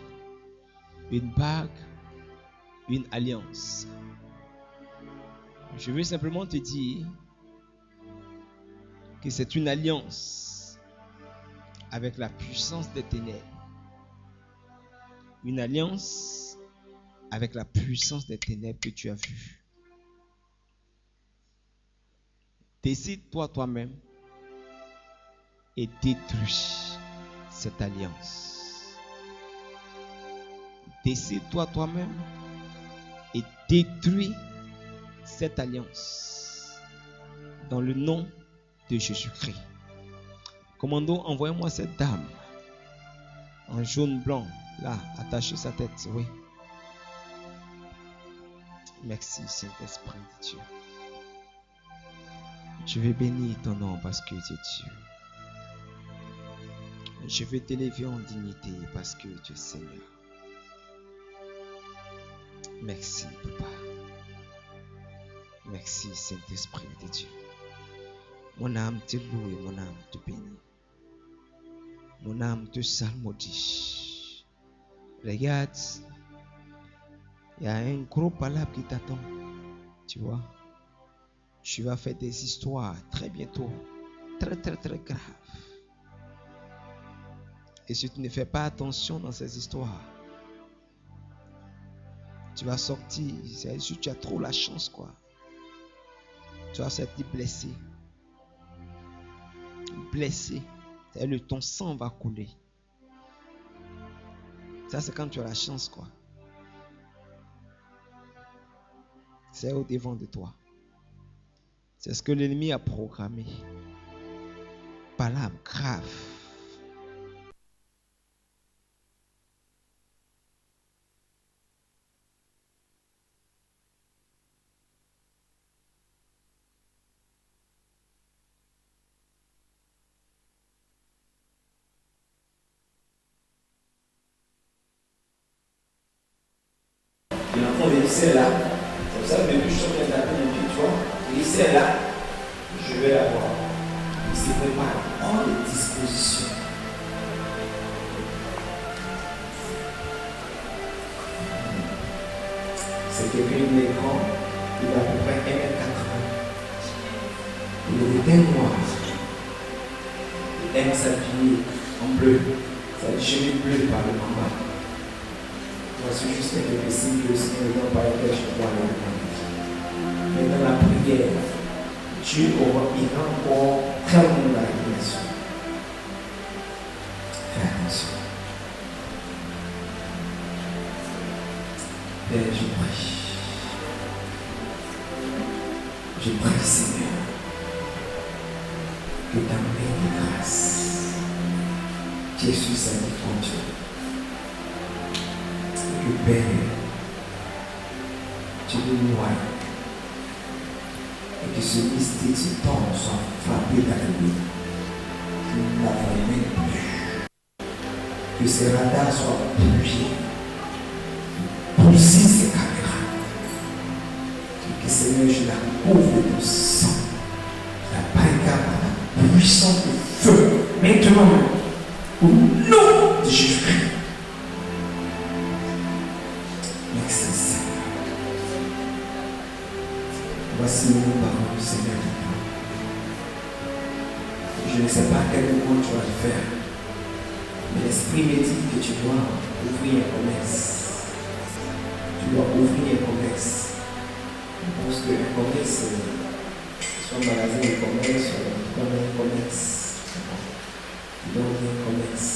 une bague, une alliance. Je veux simplement te dire que c'est une alliance avec la puissance des ténèbres. Une alliance avec la puissance des ténèbres que tu as vue. Décide-toi toi-même et détruis cette alliance. Décide-toi toi-même et détruis cette alliance dans le nom de Jésus-Christ. Commando, envoyez-moi cette dame en jaune blanc, là, attachez sa tête, oui. Merci, Saint-Esprit de Dieu. Je vais bénir ton nom parce que tu es Dieu. Je vais t'élever en dignité parce que tu es Seigneur. Merci, Papa. Merci, Saint-Esprit de Dieu. Mon âme te loue et mon âme te bénit. Mon âme te salmodie. Regarde, il y a un gros palabre qui t'attend. Tu vois, tu vas faire des histoires très bientôt, très graves. Et si tu ne fais pas attention dans ces histoires, tu vas sortir, c'est sûr, tu as trop la chance, quoi. Tu vas sortir blessé. Blessé. C'est-à-dire ton sang va couler. Ça, c'est quand tu as la chance, quoi. C'est au devant de toi. C'est ce que l'ennemi a programmé. Palabre grave. Il est en train de laisser là. C'est pour ça que depuis je suis en train de taper mon pied, tu vois. Il laisser là, je vais l'avoir. Il se prépare en les dispositions. C'est quelqu'un qui est grand, il a à peu près 1m80. Il est bien noir. Il aime s'habiller en bleu. Ça dit cheveux bleus par le combat. Voici juste quelques signes que le Seigneur donne par lesquels je dois aller demander. Mais dans la prière, Dieu ira encore très loin dans la révélation. Fais attention. Père, je prie. Je prie, Seigneur, que ta main de grâce qui est sur sa vie continue. Que Père, tu nous noies et que ce mystique, ce temps soit frappé dans la vie. Que nous n'avons même plus. Que ces radars soient bougés. Poussez ces caméras. Que Seigneur, je la couvre de ton sang. La barricade par la puissance du feu. Maintenant, au nom de Jésus-Christ. Merci Seigneur. Voici les paroles du Seigneur. Je ne sais pas à quel moment tu vas le faire. Mais l'esprit me dit que tu dois ouvrir un commerce. Tu dois ouvrir un commerce. Je pense que le commerce, soit un magasin de commerce, soit un commerce. Tu dois ouvrir un commerce.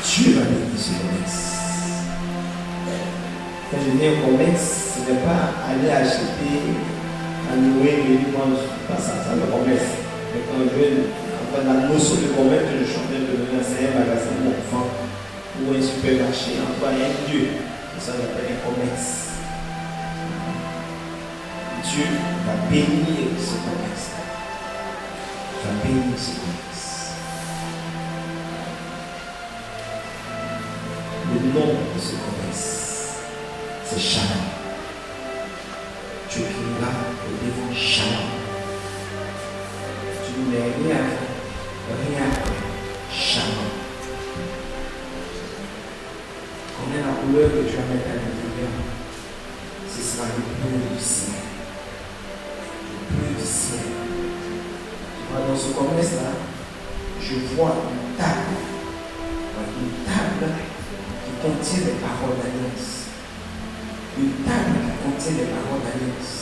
Dieu va bénir ce commerce. Quand je dis un commerce, ce n'est pas aller acheter, à louer, venir vendre, pas ça, c'est le commerce. Mais quand je veux, quand la notion de commerce, je suis en train de devenir un magasin d'enfants ou un supermarché, encore un lieu. Ça s'appelle un commerce. Dieu va bénir ce commerce. Va bénir ce commerce. Le nom de ce commerce, c'est Shalom. Tu crieras au devant Shalom. Tu ne mets rien après Shalom. Connais la couleur que tu vas mettre à l'intérieur. Ce sera le bleu du ciel. Le bleu du ciel. Tu vois, dans ce commerce-là, je vois une table. Une table qui contient des paroles d'alliance. Une table qui contient des paroles d'alliance.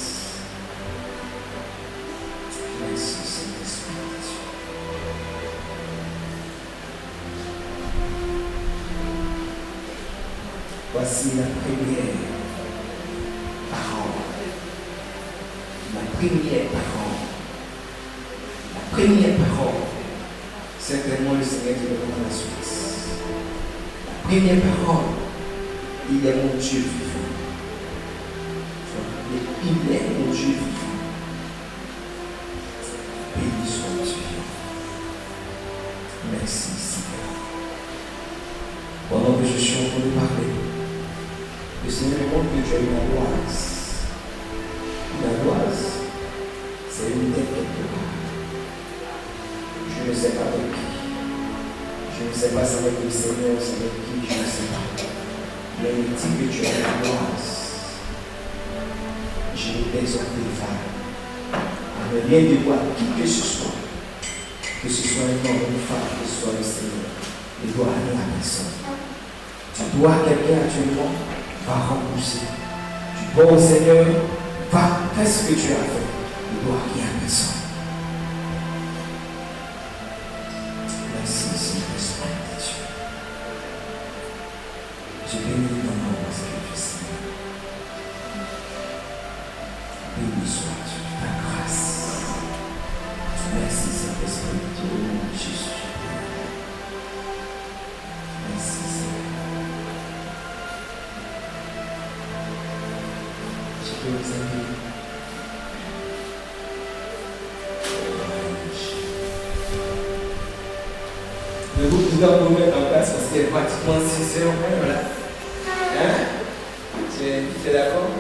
Merci, Saint-Esprit de Dieu. Voici la première parole. La première parole. La première parole. Certainement le Seigneur qui le donne la suite. La première parole, il est mon Dieu vivant. Il est mon Dieu vivant. Béni soit Dieu. Merci Seigneur. Pendant que je suis en train de parler, le Seigneur me montre que tu as une ardoise. Une ardoise, c'est une tête quelque part. Je ne sais pas avec qui. Je ne sais pas si avec le Seigneur, c'est avec qui, je ne sais pas. Mais il dit que tu as une ardoise. Je t'exhorte les femmes à ne rien devoir qui que ce soit un homme, une femme, que ce soit le Seigneur, ne doit rien à personne. Tu dois à quelqu'un actuellement, va rembourser. Tu dois au Seigneur, va, fais ce que tu as fait, ne dois rien à personne. Merci, Saint-Esprit de Dieu. Je bénis ton nom parce que tu sais. Béni sois-tu, ta grâce. Merci Saint-Esprit de Dieu, au nom de Jésus. Merci Seigneur. Je peux vous inviter. Le groupe nous doit nous mettre en place parce qu'il est pratiquement 6 heures même là. Hein? Tu es d'accord?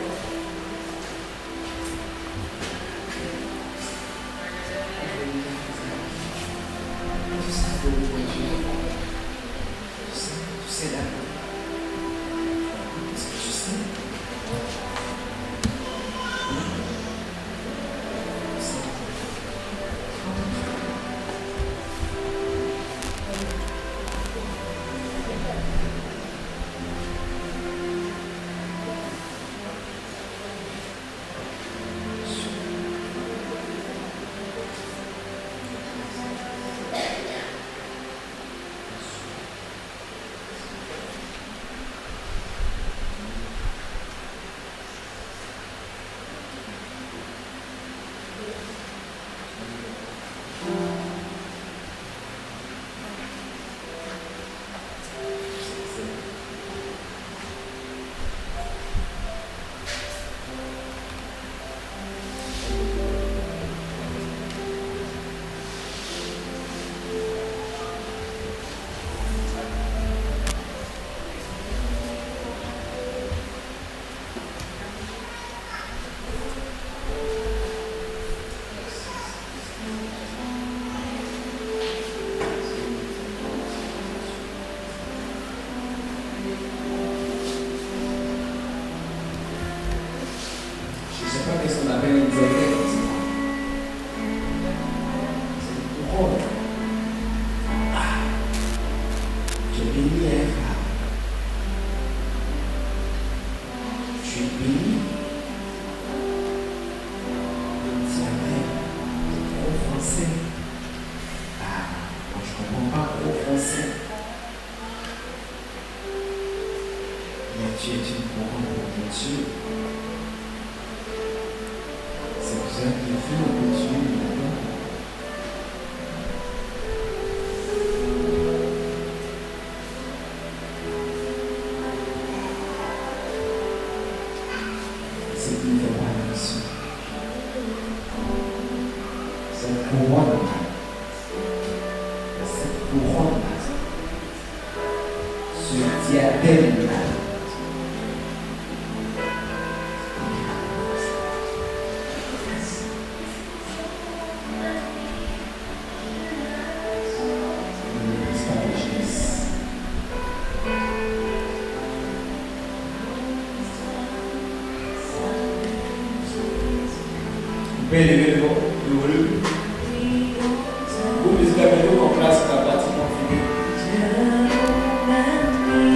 C'est là. Est-ce que tu sais? français. Ah, moi je comprends pas trop français. Mais tu es une couronne pour mon Dieu. C'est pour ça qu'il faut que tu m'adores. C'est une révélation. Cette couronne, ce diadème, vous pouvez lever le volume. Vous pouvez mettre en place la partie configurée.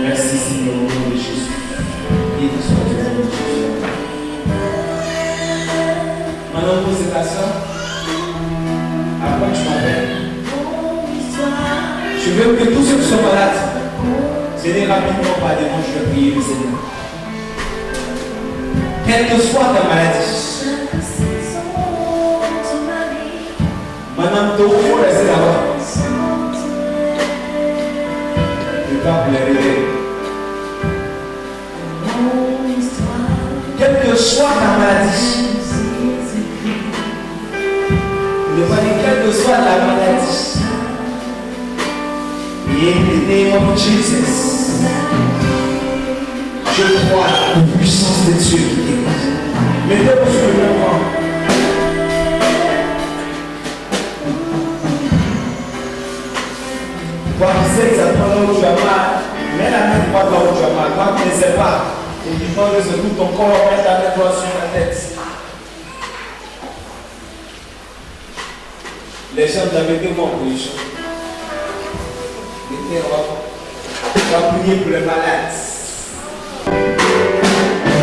Merci Seigneur au nom de Jésus. Et nous sois au nom de Jésus. Maintenant, pose ta soeur. À quoi tu m'appelles? Je veux que tous ceux qui sont malades, venez rapidement par devant, je vais prier le Seigneur. Quelle que soit ta maladie, Madame Toko, restez là-bas. Je vais pas pleurer. Quelle que soit ta maladie, ne pas dire quelle que soit la maladie, in the name of Jesus, je crois à la puissance de Dieu qui dégage. Mettez-vous sur le moment. Toi qui sais exactement là où tu as mal, mets la main droite là où tu as mal. Toi qui ne sais pas, et tu prends de tout ton corps, mets ta main droite sur la tête. Les gens de la mettez-vous en position. Mettez-vous en position. On va prier pour les malades.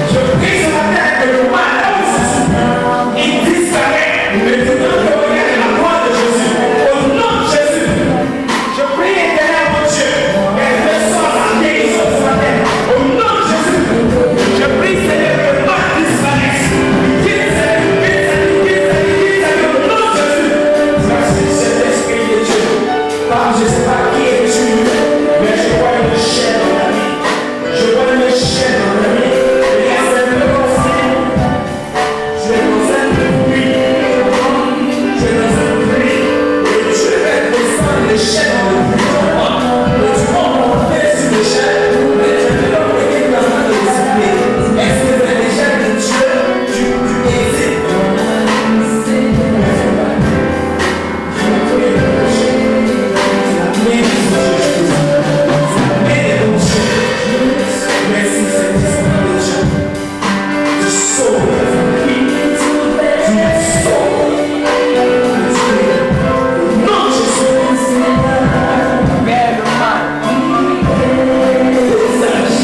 Je prie ce matin que le mal là où se trouve, il disparaît. Maintenant que vous regardez la gloire de Jésus, au nom de Jésus, je prie éternel mon Dieu, qu'elle ressort la guérison ce matin. Au nom de Jésus, je prie Seigneur que le mal disparaisse. Quitte Seigneur, au nom de Jésus. Merci Saint-Esprit de Dieu. Car je ne sais pas qui est tu, mais je vois une chaîne dans la vie. Je vois une chaîne dans la vie. Et à cette personne, je vais dans un bruit. Je vais dans un bruit. Et je vais descendre les chaînes dans le bruit. Et tu vas monter sur les chaînes. Et tu vais l'envoyer dans un disciple. Est-ce que c'est les chaînes de Dieu? Tu hésites. Merci Seigneur de Dieu. Tu sauves. Tu sauves. Non, je suis vers le mal. Visage.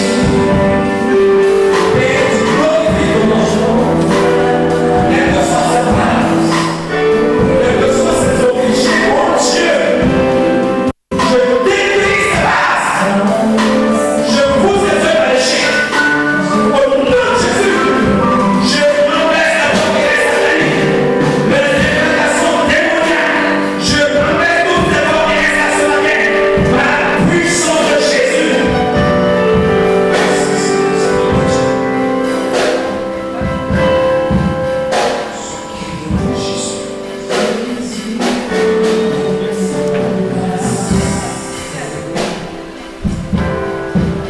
Père du glorifié ton nom. Quelle que soit cette place, quelle que soit cette origine, mon Dieu, je détruis cette place. Je pousse les œuvres péchés. Au nom de Jésus, je m'enlève la progrès satanique. Les incantations démoniaques, je m'enlève toutes les progrès sataniques. Par la puissance de Jésus. Merci Seigneur de Dieu.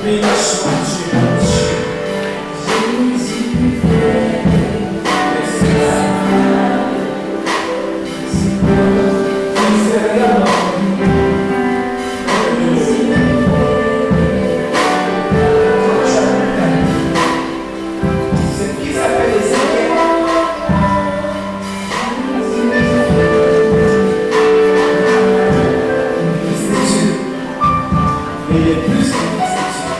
Béni soit Dieu, mon Dieu. C'est qui s'appelle Ézéchiel. Fils de Dieu. Mais il est plus que fils de Dieu.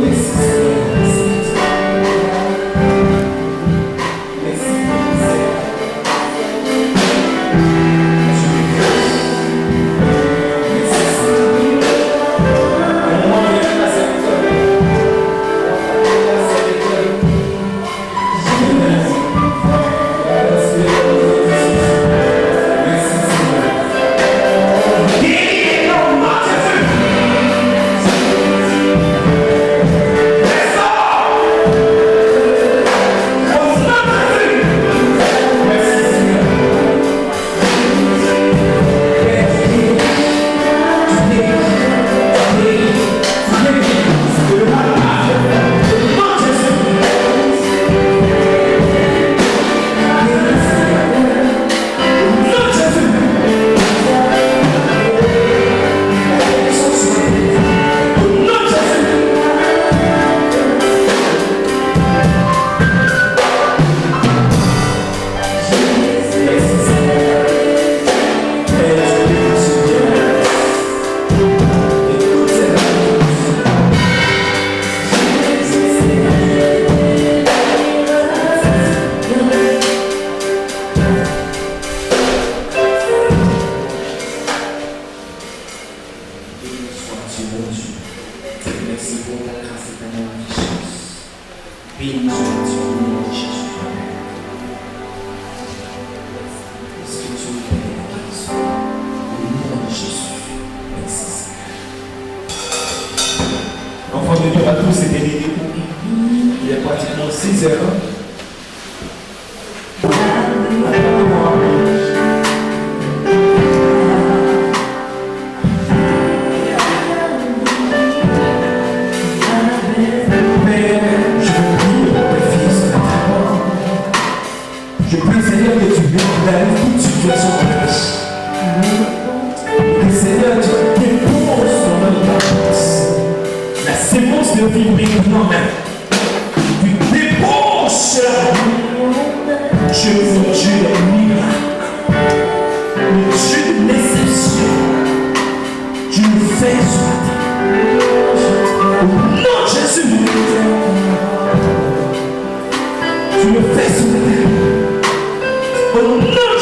Merci Seigneur. Merci Seigneur. 6 heures. Je prie, Seigneur, que tu viennes clarifier toute situation de péché. Que Seigneur, tu déposes dans notre place la sémence de vie maintenant même. Tu déposes sur la vie. Dieu, mon Dieu, le miracle. Le Dieu de l'exception. Tu le fais ce matin. Au nom de Jésus. Tu le fais ce matin. Au nom